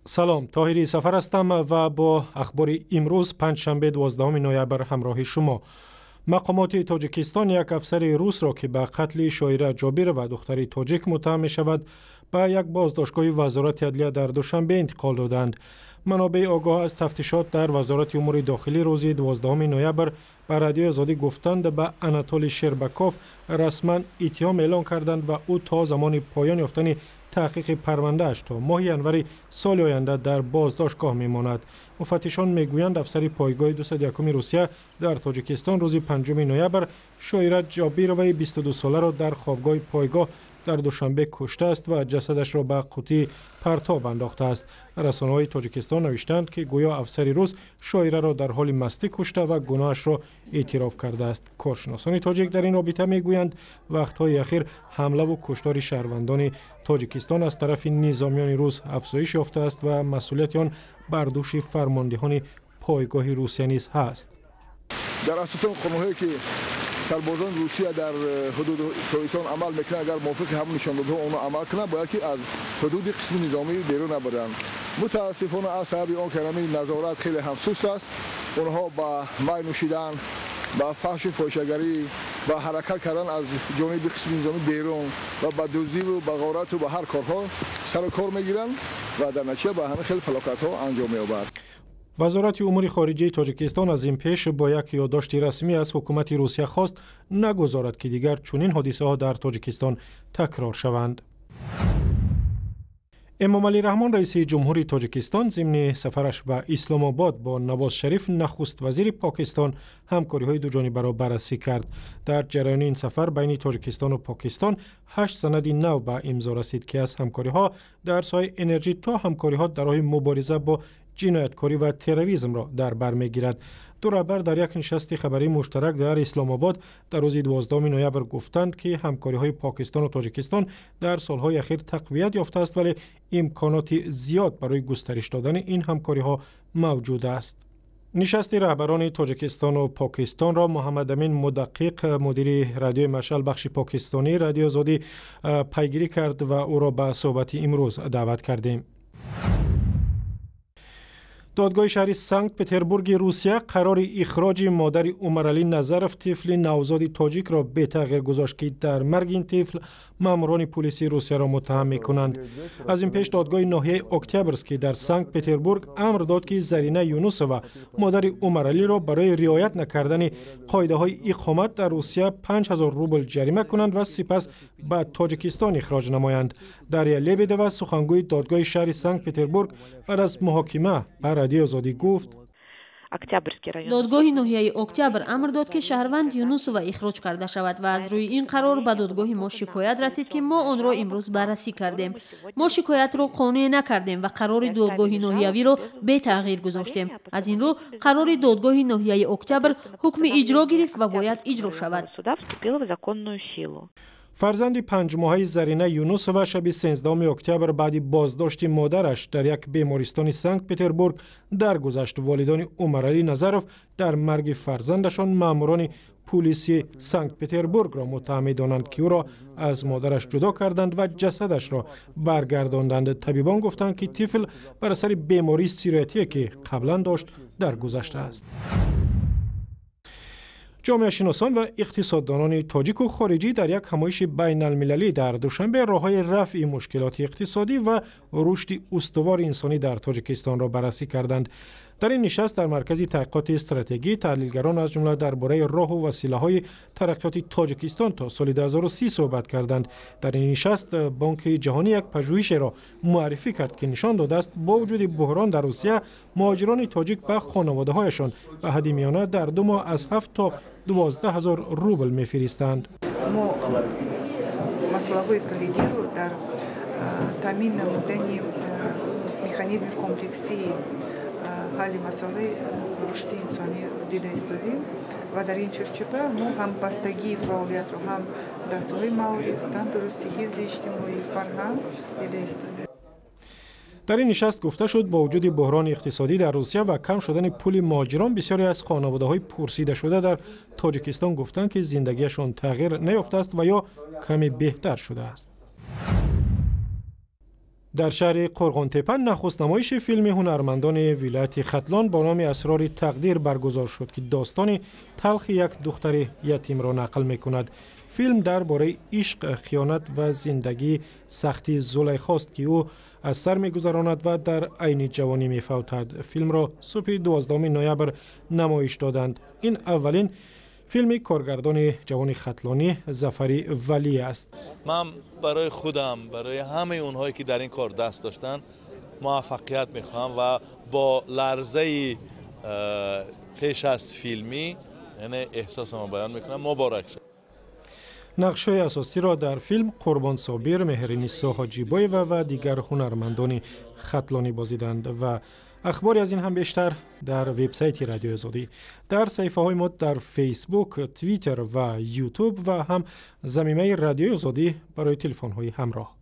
سلام، طاهری سفر هستم و با اخبار امروز پنجشنبه 12 نوامبر همراه شما. مقامات تاجیکستان یک افسر روس را که به قتل شاعره جابر و دختری تاجیک متهم می شود به یک بازداشتگاه وزارت عدلیه در دوشنبه انتقال دادند. منابع آگاه از تفتیشات در وزارت امور داخلی روز 12 نوامبر به رادیو آزادی گفتند به اناتولی شربکوف رسما اتهام اعلان کردند و او تا زمان پایان یافتن تحقیق پرونده اش تا ماه ینوری سال آینده در بازداشتگاه میماند. مفتشان میگویند افسر پایگاه 201 روسیه در تاجیکستان روز 5 نوامبر شاعره جابیروی 22 ساله را در خوابگاه پایگاه در دوشنبه کشته است و جسدش را به قوطی پرتاب انداخته است. رسانه‌های تاجیکستان نوشتند که گویا افسر روس شاعره را در حال مستی کشته و گناهش را اعتراف کرده است. کارشناسان تاجیک در این رابطه میگویند وقت‌های اخیر حمله و کشتار شهروندان تاجیکستان از طرف نظامیان روس افزایش یافته است و مسئولیت آن بر دوش فرماندهان پایگاه روسیه نیز هست. در اساس قانونی که سربازان روسیه در حدود تاجیکستان عمل میکنه، اگر موافق همون نشانده‌ها اون عمل کنه باید که از حدود قسم نظامی بیرون نبرن. متاسفانه از سبب آن که نظارت خیلی هم سست است، اونها با می نوشیدن، با فحش و فاحشه‌گری و حرکت کردن از جانب قسم نظامی بیرون و با دزدی و با غارت و با هر کارها سر کار میگیرن و در نتیجه به همه خیلی فلاکت‌ها انجام می‌یابد. وزارت امور خارجه تاجیکستان از این پیش با یک یادداشت رسمی از حکومت روسیه خواست نگذارد که دیگر چنین حادثه‌ها در تاجیکستان تکرار شوند. امامعلی رحمان رئیس جمهوری تاجیکستان ضمن سفرش به اسلام آباد با نواز شریف نخست وزیر پاکستان همکاری‌های دوجانبه را بررسی کرد. در جریان این سفر بین تاجیکستان و پاکستان 8 سند نو به امضا رسید که از همکاری‌ها در سایه انرژی تا همکاری‌ها در راه مبارزه با جنایتکاری و تروریسم را در بر میگیرد. دو رهبر در یک نشست خبری مشترک در اسلام آباد در روز 12 نوامبر گفتند که همکاری‌های پاکستان و تاجیکستان در سالهای اخیر تقویت یافته است ولی امکانات زیاد برای گسترش دادن این همکاری‌ها موجود است. نشست رهبران تاجیکستان و پاکستان را محمد امین مدقق مدیر رادیو مشعل بخش پاکستانی رادیو آزادی پیگیری کرد و او را به صحبت امروز دعوت کردیم. دادگاه شهری سنت پتربورگ روسیه قرار اخراج مادر عمرعلی نظرف طفل نوزاد تاجیک را به تغییر گذاشت که در مرگ این طفل ماموران پلیسی روسیه را متهم می‌کنند. از این پیش دادگاه ناحیه اکتبرسک در سنت پتربورگ امر داد که زرینه یونوسووا مادر عمرعلی را برای رعایت نکردن قاعده‌های اقامت در روسیه 5000 روبل جریمه کنند و سپس به تاجیکستان اخراج نمایند. داریا لبدوا سخنگوی دادگاه شهر سنت پتربورگ بعد از محاکمه بر رادیو آزادی گفت دادگاه ناحیه اکتبر امر داد که شهروند یونوسووا اخراج کرده شود و از روی این قرار به دادگاه ما شکایت رسید که ما آن را امروز بررسی کردیم. ما شکایت را قانع نکردیم و قرار دادگاه ناحیوی را به تغییر گذاشتیم. از این رو قرار دادگاه ناحیه اکتبر حکم اجرا گرفت و باید اجرا شود. فرزند 5 ماهه زرینه یونوسووا شب 13 اکتبر بعد بازداشت مادرش در یک بیمارستان سنت پتربورگ درگذشت. والدان عمرعلی نظرف در مرگ فرزندشان ماموران پلیسی سنت پتربورگ را متهم دانند که او را از مادرش جدا کردند و جسدش را برگرداندند. طبیبان گفتند که طفل بر اثر بیماری سیریاتی که قبلا داشت درگذشته است. جامعه شناسان و اقتصاددانان تاجیک و خارجی در یک همایش بین المللی در دوشنبه راه‌های رفع مشکلات اقتصادی و رشد استوار انسانی در تاجیکستان را بررسی کردند. در این نشست در مرکز تحقیقات استراتژی تحلیلگران از جمله درباره راه و وسیله‌های ترقیات تاجیکستان تا سال 2030 صحبت کردند. در این نشست بانک جهانی یک پژوهش را معرفی کرد که نشان داده است با وجود بحران در روسیه مهاجران تاجیک به خانواده‌هایشان به حد میانه در 2 ماه از 7 تا 12000 روبل می‌فرستند. ما مسئله کلیدی رو در تامین نمودنی مکانیزم کمپلکسی حل مسئله رشد انسانی دیده ایستادیم و در این چارچوبه ما هم بستگی فعالیت رو هم در سوی معارف، تندرستی، حفظ اجتماعی، فرهنگ دیده ایستادیم. در این نشست گفته شد با وجود بحران اقتصادی در روسیه و کم شدن پول مهاجران بسیاری از خانواده‌های پرسیده شده در تاجیکستان گفتند که زندگیشان تغییر نیافته است و یا کمی بهتر شده است. در شهر قرغن‌تپه نخست نمایش فیلم هنرمندان ولایت ختلان با نام اسرار تقدیر برگزار شد که داستان تلخ یک دختر یتیم را نقل می‌کند. فیلم درباره عشق، خیانت و زندگی سختی زلیخا است که او از سر می‌گذراند و در عین جوانی می‌فوتد. فیلم را صبح 12 نوامبر نمایش دادند. این اولین فیلم کارگردان جوان ختلانی ظفری ولی است. من برای خودم، برای همه اونهایی که در این کار دست داشتن موفقیت میخوام و با لرزه پیش از فیلمی یعنی احساسم بیان میکنم. مبارک شد. نقش‌های اساسی را در فیلم قربان صابر، مهرنیسا حاجیبایو و دیگر هنرمندان ختلانی بازیدند و اخباری از این هم بیشتر در وبسایت رادیو آزادی، در صفحه های ما در فیسبوک، توییتر و یوتیوب و هم زمینه رادیو آزادی برای تلفن های همراه.